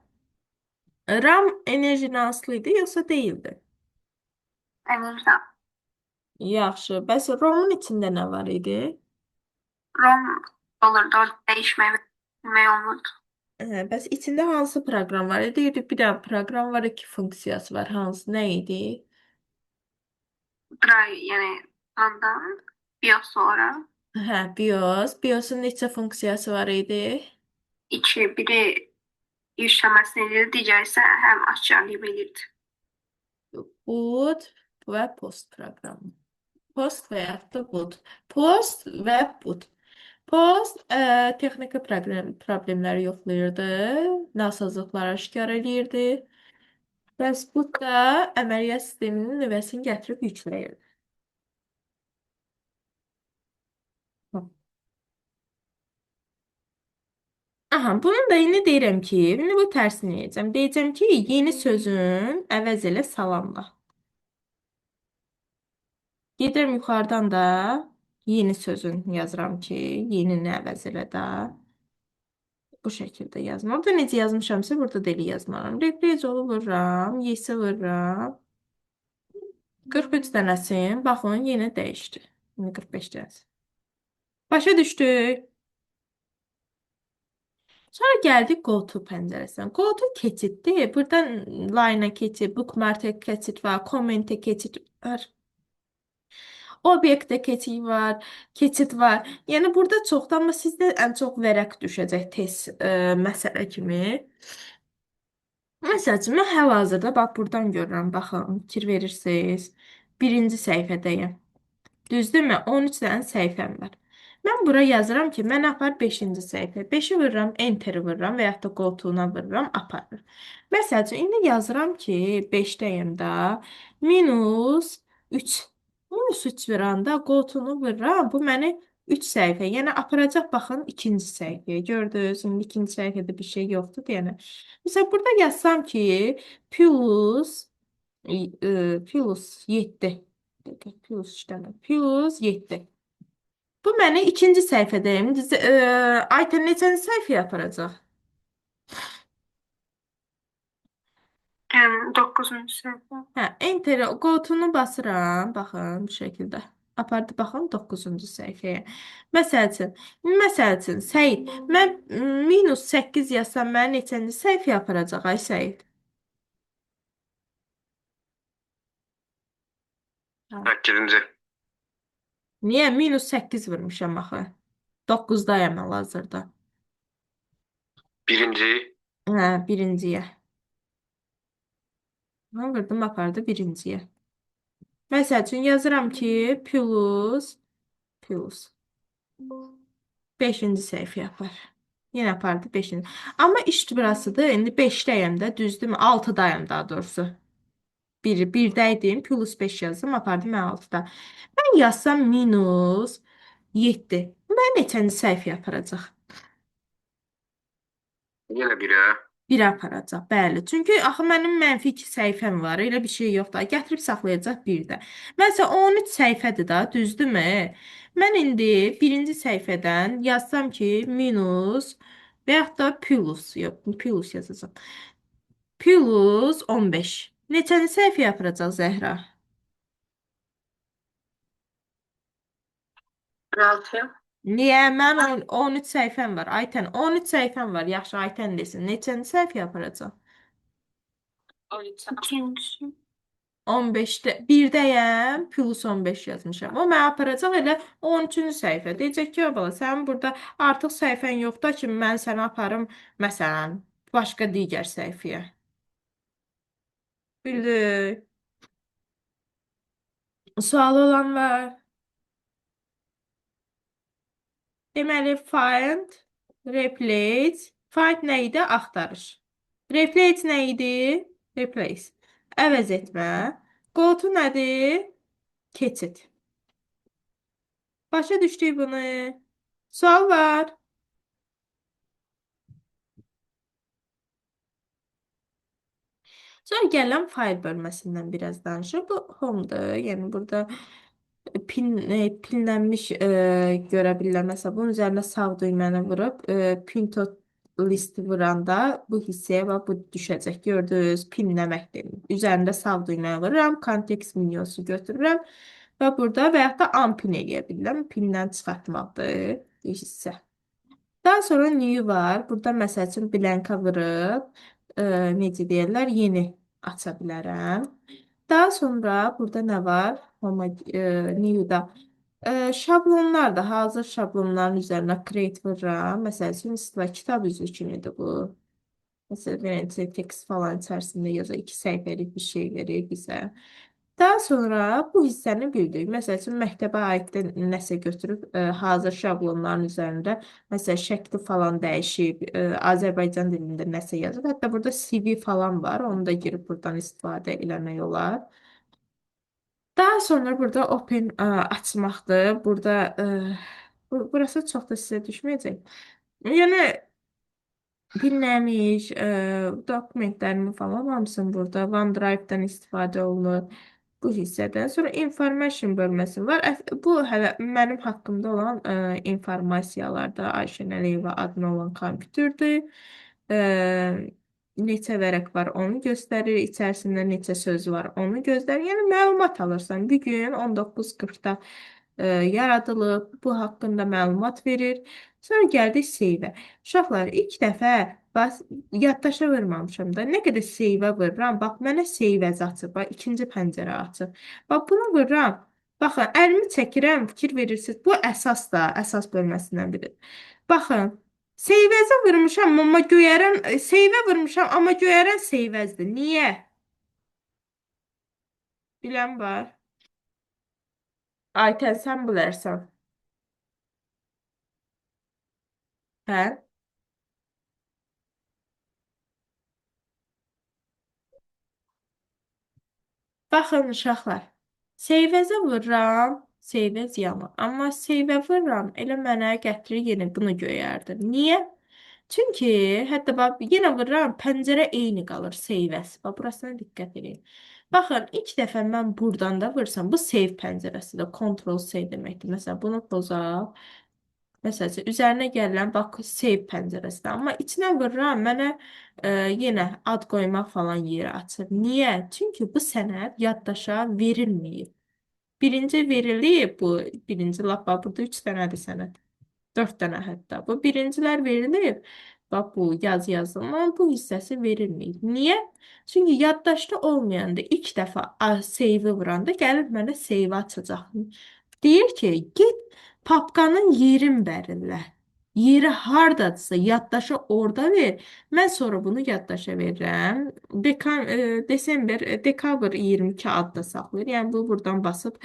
ram enerji asılı idi, yoxsa deyildi? Emir'den. Yaxşı. Bəs romun içində nə var idi? Rom olurdu. Orada değişmemek olurdu. Bəs içində hansı proqram var idi? Deyirdik bir dənə proqram var, iki funksiyası var. Hansı, nə idi? Drive yani andan BIOS sonra Hə, BIOS. BIOS'un neçə funksiyası var idi? içi biri işlemesini dedi, diğeri ise hem aşağılayabilirdi. Boot və post proqramı. Post və yaxud da boot. Post və boot. Post texniki problemləri yoxlayırdı, nasazlıqları aşkar eləyirdi. Bəs boot da əməliyyat sisteminin nüvəsini gətirib yükləyirdi. Aha, bunun da yine deyirəm ki, indi bu tərsini edəcəm. Deyəcəm ki, yeni sözün əvəz elə salamla. Gedirəm yuxarıdan da yeni sözün yazıram ki, yenini əvəz elə də. Bu şəkildə yazma. Orada necə yazmışamsa, burada da elə yazmaram. Replace olu vururam, yesi vururam. 43 dənəsin. Baxın, yenə dəyişdi. İndi 45 dənəsin. Başa düşdük. Sonra gəldik Go to pəncərəsinə. Go to keçiddir. Buradan line-a keçid, bookmark-a keçid var, comment-ə keçid var. Obyektə keçid var, keçid var. Yəni burada çoxdur, amma sizdə ən çox vərəq düşəcək test məsələ kimi. Məsəl üçün, mən hal-hazırda bax buradan görürəm, baxın, fikir verirsiniz. Birinci səhifədəyəm. Düzdürmü? 13 dənə səhifəm var. Mən bura yazıram ki, mən apar 5-ci səhifə. 5-i vururam, enter vururam və yaxud da qoltuğuna vururam, aparır. Məsəl üçün, indi yazıram ki, 5-dəyim də minus 3. Minus 3 vuranda qoltuğunu vururam. Bu məni 3 səhifə, yəni aparacaq, baxın, ikinci səhifəyə. Gördünüz, indi ikinci səhifədə bir şey yoxdur, deyənə. Məsələn, burada yazsam ki, plus, plus 7. Plus işləmə. Plus 7. Bu məni ikinci səhifədəyim. Aytən neçənci səhifəyə aparacaq? Dokuzuncu sınıfta. Hə, enter qoltuğunu basıram. Baxın bu şəkildə. Apardı baxın 9-cu səhifəyə. Məsəl üçün, Səid, mən -8 yazsam məni neçənci səhifəyə aparacaq ay Səid? Hə. 8-ci. Niyə -8 vurmuşam axı? 9-dayam hal-hazırda. Birinci. Hə, birinciyə. Mən vurdum apardı birinciyə. Məsəl üçün yazıram ki, plus 5-ci səhifəyə apar. Yenə apardı 5-ci. Amma iş burasıdır. İndi 5-dəyəm də, düzdürmü? 6-dayım daha doğrusu. 1-dəydim, plus 5 yazdım, apardı mən 6-da. Mən yazsam -7. Mən neçənci səhifəyə aparacaq? Yenə 1-ə. 1 aparacaq, bəli. Çünki axı mənim -2 səhifəm var. Elə bir şey yoxdur. Gətirib saxlayacaq 1-də. Məsələn 13 səhifədir da, düzdürmü? Mən indi birinci səhifədən yazsam ki, minus və yaxud da plus, yox, plus yazacağam. Plus 15. Neçənci səhifəyə aparacaq Zəhra? 16. Niyə? Mən 13 səhifəm var. Aytən 13 səhifəm var. Yaxşı, Aytən desin. Neçənci səhifəyə aparacaq? 13. İkincisi. 15'də 1'dəyəm, plus 15 yazmışam. O mənə aparacaq elə 13-cü səhifə. Deyəcək ki, bala, sənin burada artıq səhifən yoxdur ki, mən səni aparım məsələn başqa digər səhifəyə. Bildik. Sual olan var. Deməli, find, replace. Find nə idi? Axtarış. Replace nə idi? Replace. Əvəz etmə. Go to nədir? Keçid. Başa düşdük bunu. Sual var. Sonra gələn fayl bölməsindən biraz danışır. Bu home'dur. Yəni burada pinlənmiş görə bilirlər. Məsələn, bunun üzərinə sağ düyməni vurub pin to list vuranda bu hissəyə bax bu düşəcək. Gördünüz, pinləməkdir. Üzərində sağ düyməni vururam, kontekst menüsü götürürəm və burada və yaxud da unpin edə bilirəm. Pindən çıxartmaqdır bu hissə. Daha sonra new var. Burada məsəl üçün blanka vurub necə deyirlər, yeni aça bilərəm. Daha sonra burada nə var? New-da şablonlar da hazır şablonların üzərinə create vururam. Məsəl üçün kitab üzü kimidir bu. Mesela birinci tekst falan içərisində yazır. 2 səhifəlik bir şey verir bizə. Daha sonra bu hissəni bildik. Məsəl üçün məktəbə aid nəsə götürüb hazır şablonların üzərində məsələn şəkli falan dəyişib, Azərbaycan dilində nəsə yazıb. Hətta burada CV falan var. Onu da girib buradan istifadə eləmək olar. Daha sonra burada open açmaqdır. Burada burası çox da sizə düşməyəcək. Yəni dinləmiş, dokumentlərimi falan hamısını burada OneDrive-dan istifadə olunur bu hissədən. Sonra information bölməsi var. Bu hələ mənim haqqımda olan informasiyalarda Ayşən Əliyeva adına olan kompüterdir. Neçə vərəq var onu göstərir. İçərisində neçə söz var onu göstərir. Yəni məlumat alırsan. Bir gün 19:40-da yaradılıb. Bu haqqında məlumat verir. Sonra gəldik save-ə. Uşaqlar, ilk dəfə yaddaşa vurmamışam da. Nə qədər save-ə vururam. Bax, mənə save as açıb. Bax, ikinci pəncərə açıb. Bax, bunu vururam. Baxın, əlimi çəkirəm, fikir verirsiniz. Bu əsas da, əsas bölməsindən biridir. Baxın, save as-a vurmuşam, amma göyərən, save-ə vurmuşam, amma göyərən save as-dır. Niyə? Bilən var. Aytən, sən bilərsən. Hə? Baxın uşaqlar. Seyvəzə vururam, seyvəz yanır. Amma seyvə vururam, elə mənə gətirir yenə bunu göyərdir. Niyə? Çünki hətta bax yenə vururam, pəncərə eyni qalır seyvəz. Bax burasına diqqət edin. Baxın, ilk dəfə mən buradan da vursam, bu save pəncərəsidir. Ctrl C deməkdir. Məsələn, bunu pozaq. Məsəl üçün, üzərinə gəlirəm, bax, save pəncərəsidir. Amma içinə vururam, mənə yenə ad qoymaq falan yeri açır. Niyə? Çünki bu sənəd yaddaşa verilməyib. Birinci verilib, bu birinci lap bax, burada 3 dənədir sənəd. 4 dənə hətta. Bu birincilər verilib. Bax bu yazılır. Amma bu hissəsi verilməyib. Niyə? Çünki yaddaşda olmayanda ilk dəfə save vuranda gəlib mənə save açacaq. Deyir ki, get papkanın yerin bərinlə. Yeri hardadırsa yaddaşa orada ver. Mən sonra bunu yaddaşa verirəm. Desember, dekabr 22 adda saxlayır. Yəni bu buradan basıb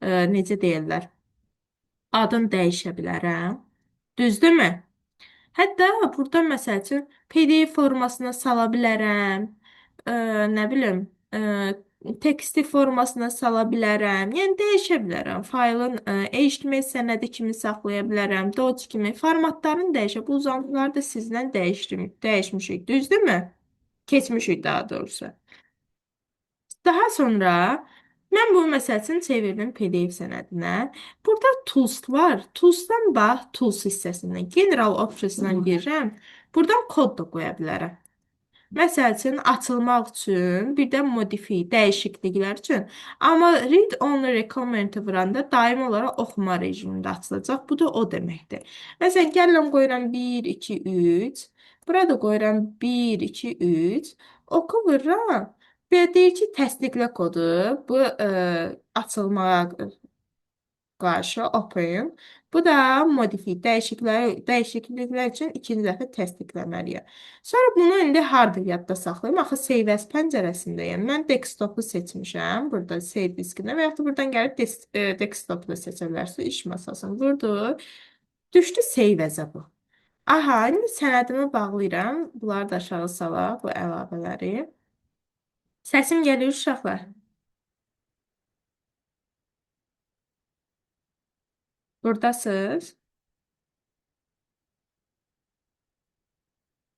necə deyirlər? Adını dəyişə bilərəm. Düzdürmü? Hətta burada məsəl üçün PDF formasına sala bilərəm. Nə bilim, teksti formasına sala bilərəm. Yəni dəyişə bilərəm. Faylın HTML sənədi kimi saxlaya bilərəm. Doc kimi formatlarını dəyişə. Bu uzantıları da sizdən dəyişmişik. Düzdürmü? Keçmişik daha doğrusu. Daha sonra mən bu məsəl üçün çevirdim PDF sənədinə. Burada tools var. Toolsdan bax, tools hissəsindən general optionsdan girirəm. Buradan kod da qoya bilərəm. Məsəl üçün açılmaq üçün, bir də modify, dəyişikliklər üçün. Amma read only recommend vuranda daim olaraq oxuma rejimində açılacaq. Bu da o deməkdir. Məsələn, gəlirəm qoyuram 1, 2, 3. Burada qoyuram 1, 2, 3. Oku vururam. Belə deyir ki, təsdiqlə kodu. Bu açılmağa qarşı open. Bu da modify dəyişikliklər üçün ikinci dəfə təsdiqləməliyəm. Sonra bunu indi harda yadda saxlayım? Axı save as pəncərəsindəyəm. Mən desktopu seçmişəm. Burada save diskində və yaxud da buradan gəlib desktopu da seçə bilərsiniz. İş masasını vurdu. Düşdü save as-a bu. Aha, indi sənədimi bağlayıram. Bunları da aşağı salaq, bu əlavələri. Səsim gəlir uşaqlar. Buradasınız.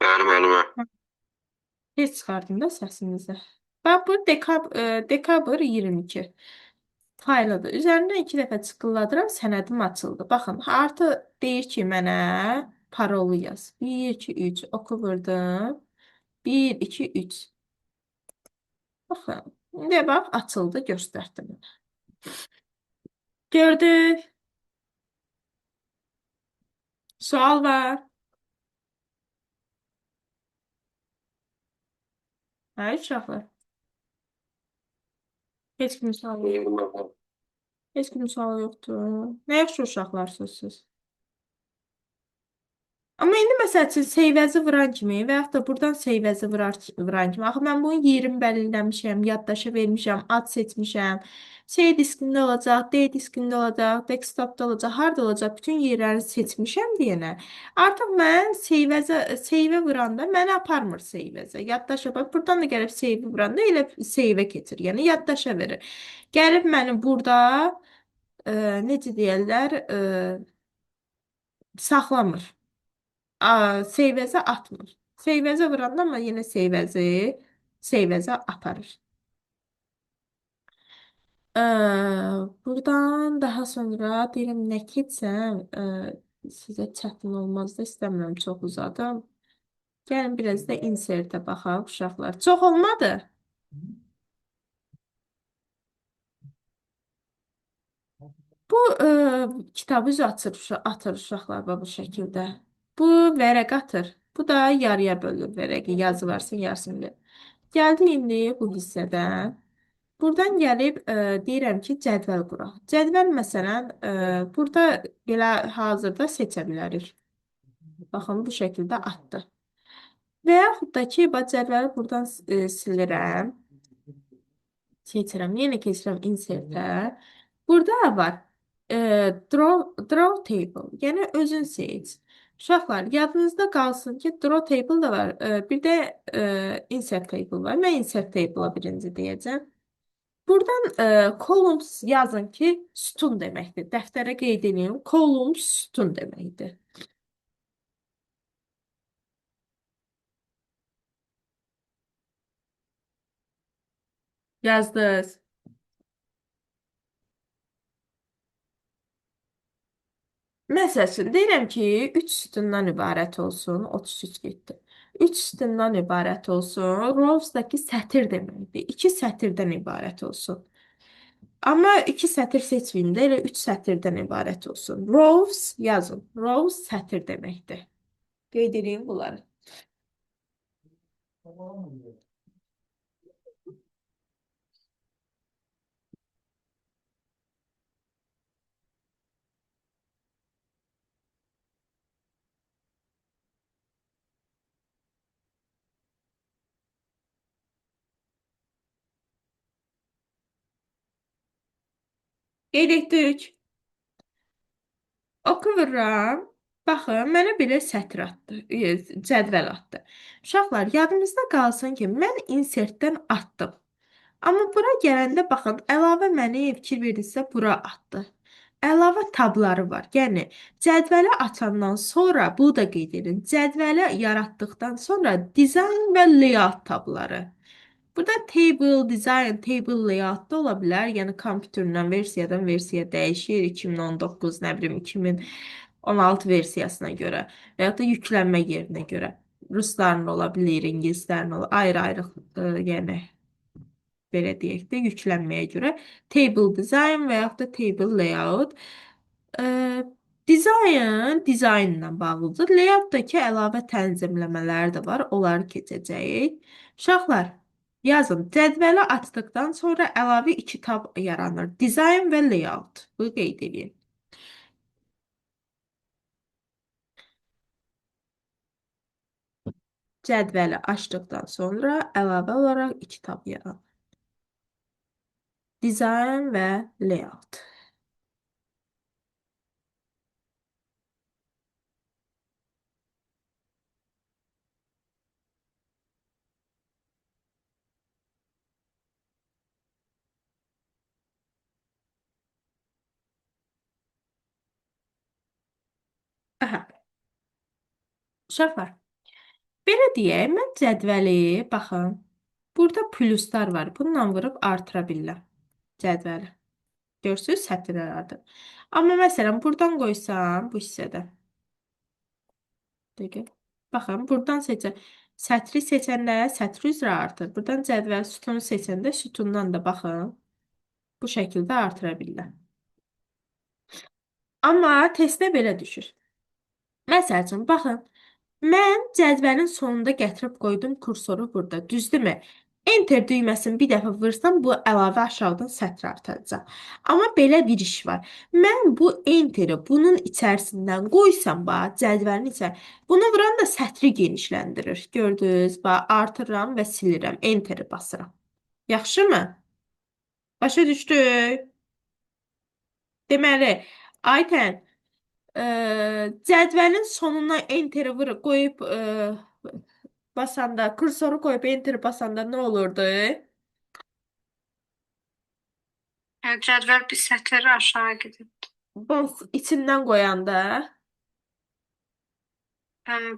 Bəli, müəllimə. Heç çıxardım da səsinizi. Bax, bu dekabr 22 faylıdır. Üzərindən 2 dəfə çıqqılladıram, sənədim açıldı. Baxın, artı deyir ki, mənə parolu yaz. 1, 2, 3 oku vurdum. 1, 2, 3. Baxın, indi bax, açıldı, göstərdi mənə. Gördük. Sual var. Hə, uşaqlar. Heç kimin sualı yoxdur. Heç kimin sualı yoxdur. Nə yaxşı uşaqlarsınız siz. Amma indi məsəl üçün seyvəzi vuran kimi və yaxud da buradan seyvəzi vuran kimi. Axı mən bunun yerini bəlirləmişəm, yaddaşa vermişəm, ad seçmişəm. C diskində olacaq, D diskində olacaq, desktopda olacaq, harda olacaq, bütün yerləri seçmişəm deyənə. Artıq mən seyvə vuranda məni aparmır seyvəzə. Yaddaşa bax, buradan da gəlib seyvi vuranda elə seyvə keçir. Yəni yaddaşa verir. Gəlib məni burada necə deyirlər, saxlamır. Seyvəzə atmır. Seyvəzə vuranda amma yenə seyvəzə aparır. Buradan daha sonra deyirəm nə keçsəm, sizə çətin olmaz da istəmirəm çox uzadım. Gəlin biraz da insertə baxaq uşaqlar. Çox olmadı. Bu kitabı atır uşaqlar bu şəkildə. Bu vərəq atır. Bu da yarıya bölür vərəqi. Yazı varsa yarısını verir. Gəldi indi bu hissədən. Buradan gəlib deyirəm ki, cədvəl quraq. Cədvəl məsələn burada belə hazırda seçə bilərik. Baxın bu şəkildə atdı. Və yaxud da ki, cədvəli buradan silirəm. Seçirəm. Yenə keçirəm insertə. Burada var. Draw table. Yəni özün seç. Uşaqlar, yadınızda qalsın ki, draw table da var. Bir də insert table var. Mən insert table-a birinci deyəcəm. Buradan columns yazın ki, sütun deməkdir. Dəftərə qeyd edin. Columns sütun deməkdir. Yazdınız. Məsəl üçün deyirəm ki, 3 sütundan ibarət olsun. 33 getdi. 3 sütundan ibarət olsun. Rows-dakı sətir deməkdir. 2 sətirdən ibarət olsun. Amma 2 sətir seçməyin də, elə 3 sətirdən ibarət olsun. Rows yazın. Rows sətir deməkdir. Qeyd edin bunları. Qeyd etdik. Oku vururam. Baxın, mənə belə sətr atdı, cədvəl atdı. Uşaqlar, yadınızda qalsın ki, mən insertdən atdım. Amma bura gələndə baxın, əlavə məni fikir verdinizsə bura atdı. Əlavə tabları var. Yəni cədvəli açandan sonra bu da qeyd edin. Cədvəli yaratdıqdan sonra dizayn və layout tabları. Burada table, design, table layout da ola bilər. Yəni kompüterdən versiyadan versiyaya dəyişir. 2019, nə bilim 2016 versiyasına görə və ya da yüklənmə yerinə görə. Rusların ola bilər, ingilislərin ola ayrı-ayrı, yəni belə deyək də yüklənməyə görə table design və yaxud da table layout. Ə, dizaynla bağlıdır. Layoutdakı əlavə tənzimləmələr də var. Onları keçəcəyik. Uşaqlar, yazın. Cədvəli açdıqdan sonra əlavə iki tab yaranır. Dizayn və layout. Bu qeyd edin. Cədvəli açdıqdan sonra əlavə olaraq iki tab yaranır. Dizayn və layout. Aha, uşaqlar. Belə deyək, mən cədvəli, baxın, burada pluslar var. Bununla vurub artıra bilirəm cədvəli. Görürsünüz, sətirlər artır. Amma məsələn, buradan qoysam bu hissədə. Dəqiq. Baxın, buradan sətri seçəndə sətri üzrə artır. Buradan cədvəl sütunu seçəndə sütundan da baxın, bu şəkildə artıra bilirəm. Amma testdə belə düşür. Məsəl üçün, baxın, mən cədvəlin sonunda gətirib qoydum kursoru burada. Düzdürmü? Enter düyməsini bir dəfə vursam, bu əlavə aşağıdan sətr artacaq. Amma belə bir iş var. Mən bu enteri bunun içərisindən qoysam, cədvəlin içərisində, bunu vuran da sətri genişləndirir. Gördünüz, artırıram və silirəm. Enteri basıram. Yaxşımı? Başa düşdük? Deməli, Aytən, cədvəlin sonuna enteri vurub qoyub basanda, kursoru qoyub enteri basanda nə olurdu? Yəni cədvəl bir sətr aşağı gedir. Bu içindən qoyanda. Yəni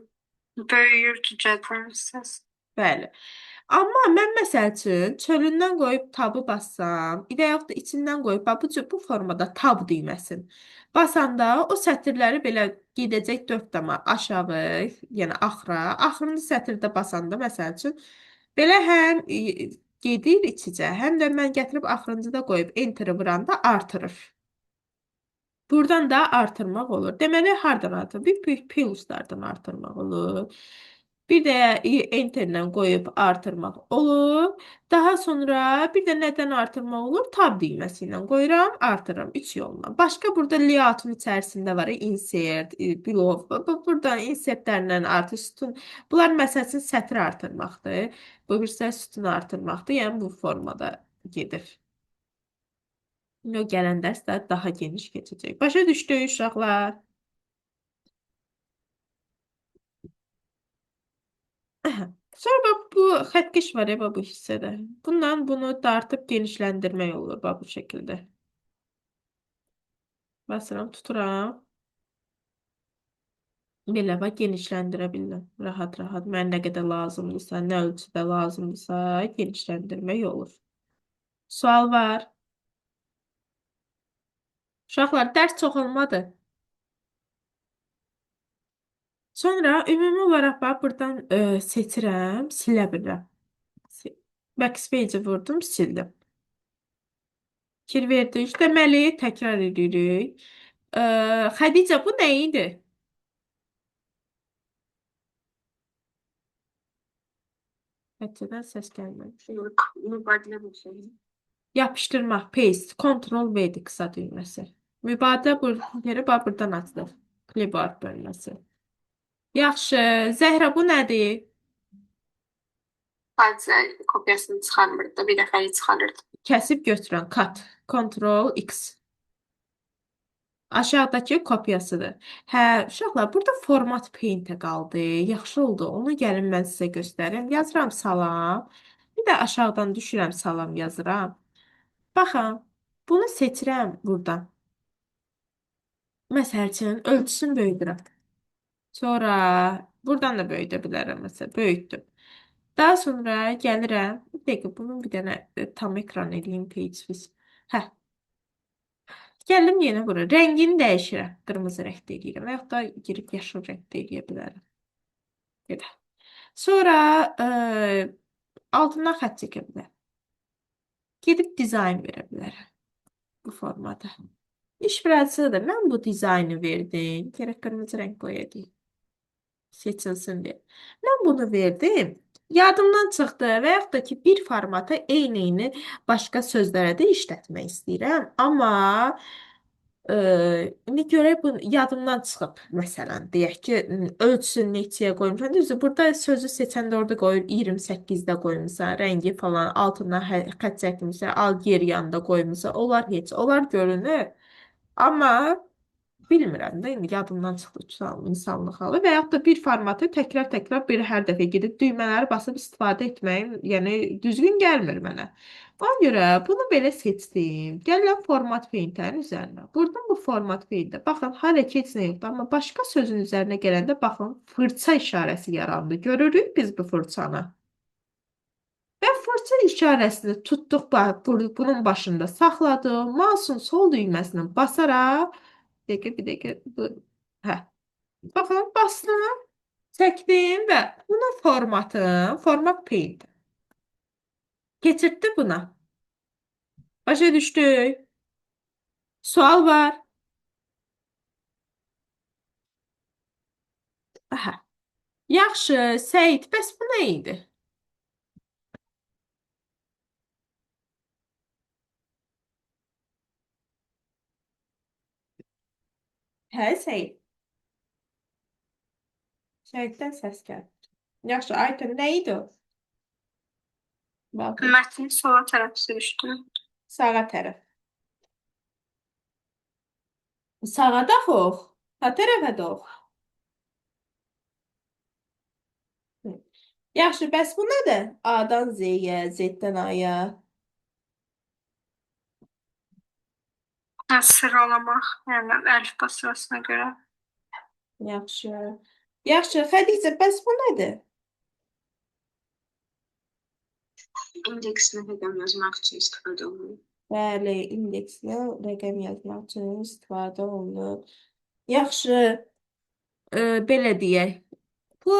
böyüyürdü cədvəl hissəsi. Bəli. Amma mən məsəl üçün çölündən qoyub tabı bassam, və yaxud da içindən qoyub bu formada tab düyməsini basanda o sətirləri belə gedəcək 4 dama aşağı, yəni axıra. Axırıncı sətirdə basanda məsəl üçün belə həm gedir iç-içə, həm də mən gətirib axırıncıda qoyub enteri vuranda artırır. Buradan da artırmaq olur. Deməli, hardan artır? Bir pluslardan artırmaq olur. Bir də enterlə qoyub artırmaq olur. Daha sonra bir də nədən artırmaq olur? Tab düyməsi ilə qoyuram, artırıram 3 yolla. Başqa burada layoutun içərisində var. Insert, below. Buradan insertlərlə artır, sütun. Bunlar məsəl üçün sətr artırmaqdır. Bu birisi sütun artırmaqdır. Yəni bu formada gedir. O gələn dərsdə daha geniş keçəcək. Başa düşdük uşaqlar. Sonra bax, bu xəttkeş var ya bax, bu hissədə. Bundan bunu dartıb genişləndirmək olur bax, bu şəkildə. Basıram, tuturam. Belə bax, genişləndirə bilirəm. Rahat-rahat. Mən nə qədər lazımdırsa, nə ölçüdə lazımdırsa genişləndirmək olur. Sual var. Uşaqlar, dərs çox olmadı. Sonra ümumi olaraq bax buradan seçirəm, silə bilirəm. Backspace vurdum, sildim. Fikir verdik. Deməli, təkrar edirik. E, Xədicə, bu nə idi? Xədicədən səs gəlməmiş. Yok. Mübadele bir şey. Yapışdırmaq, paste, Ctrl V-dir qısa düyməsi. Mübadilə bu yeri bax buradan açılır. Clipboard bölməsi. Yaxşı, Zəhra, bu nədir? Sadece kopyasını çıkarmırdı. Bir defa çıkarırdı. Kəsib götürən, cut, Ctrl X. Aşağıdakı kopyasıdır. Hə, uşaqlar, burada format paint qaldı. Yaxşı oldu. Onu gəlin mən sizə göstərim. Yazıram salam. Bir də aşağıdan düşürəm salam yazıram. Baxın, bunu seçirəm buradan. Məsəl üçün ölçüsünü böyüdürəm. Sonra buradan da böyüdə bilərəm məsələn, böyütdüm. Daha sonra gəlirəm. Bir dəqiqə bunun bir dənə tam ekran eləyim page biz. Hə, gəldim yenə bura. Rəngini dəyişirəm. Qırmızı rəngdə eləyirəm və yaxud da girib yaşıl rəngdə eləyə bilərəm. Gedək. Sonra altından xətt çəkə bilərəm. Gedib dizayn verə bilərəm bu formada. İş da mən bu dizaynı verdim. Gərək qırmızı rəng qoyayım. Seçilsin diye. Ben bunu verdim. Yadımdan çıxdı və yaxud da ki, bir formata eyni başqa sözlərə də işlətmək istəyirəm. Amma indi görək bu yadımdan çıxıb. Məsələn, deyək ki, ölçüsünü neçəyə qoymuşam. Düzdür, burada sözü seçəndə orada qoyur 28-də qoymusan, rəngi falan altından xətt çəkmişsən, al yer yanında qoymusan. Onlar heç, onlar görünür. Amma bilmirəm də, indi yadımdan çıxdı insanlıq halı və yaxud da bir formatı təkrar-təkrar bir hər dəfə gedib düymələri basıb istifadə etməyim, yəni düzgün gəlmir mənə. Ona görə bunu belə seçdim. Gəlirəm format paint-lərin üzərinə. Buradan bu format paint-də baxın, hələ heç nə yoxdur, amma başqa sözün üzərinə gələndə baxın, fırça işarəsi yarandı. Görürük biz bu fırçanı. Və fırça işarəsini tutduq, bunun başında saxladım. Mouse'un sol düyməsini basaraq bir dəqiqə, hə. Baxın, bastım, çəkdim və buna formatım, format paint. Keçirtdi buna. Başa düşdük. Sual var. Aha. Yaxşı, Səid, bəs bu nə idi? Hə, Səid. Səiddən səs gəl. Yaxşı, Aytun, nə idi o? Baxın, Metin sola taraf sürüştü. sağa tərəf. Sağa da ox. Ha tərəfə də ox. Yaxşı, bəs bu nədir? A-dan Z-yə, Z-dən A-ya. Sıralamak. Yani alfa sırasına göre. Yaxşı. Yaxşı, Xədicə, bəs bu nədir? İndeksini rəqəm yazmaq üçün istifadə olunur. Bəli, indekslə rəqəm yazmaq üçün istifadə olunur. Yaxşı, belə deyək. Bu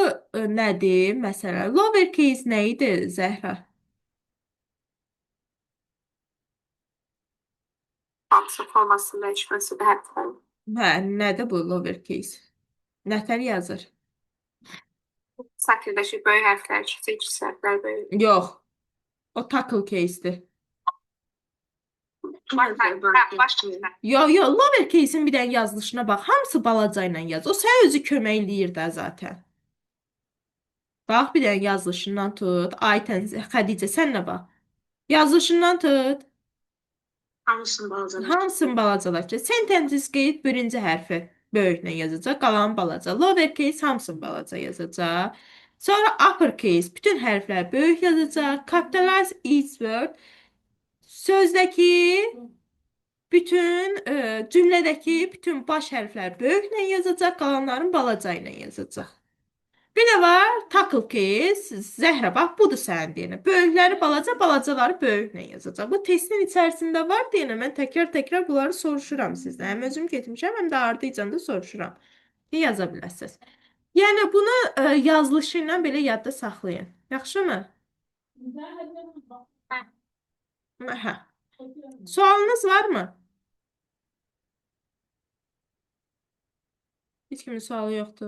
nədir? Məsələn, lowercase nə idi, Zəhra? Altı formasının değişmesi de hep var. Hə, nədir bu lowercase? Nətər yazır? Sakirdəki böyük hərflər, kiçik hərflər böyük. Yox, o tackle case'dir. Başlayalım. Yo, lowercase'in bir dənə yazılışına bax. Hamısı balaca ilə yaz. O sənə özü kömək eləyir də zaten. Bax, bir dənə yazılışından tut. Aytən, Xədicə, sən nə bax? Yazılışından tut. Hamısını balacalaşdır. Hamısını balacalaşdır. Sentence qeyd birinci hərfi böyüklə yazacaq, qalanı balaca. Lowercase hamısını balaca yazacaq. Sonra uppercase bütün hərflər böyük yazacaq. Capitalize each word sözdəki bütün cümlədəki bütün baş hərflər böyüklə yazacaq, qalanların balaca ilə yazacaq. Bir də var, tackle case, Zəhra, bax, budur sənin deyənə. Böyükləri balaca, balacaları böyüklə yazacaq. Bu testin içərisində var deyənə, mən təkrar-təkrar bunları soruşuram sizdən. Həm özüm getmişəm, həm də ardıcında da soruşuram. Yaza bilərsiniz. Yəni, bunu yazılışı ilə belə yadda saxlayın. Yaxşımı? Hə. Sualınız varmı? Heç kimin sualı yoxdur.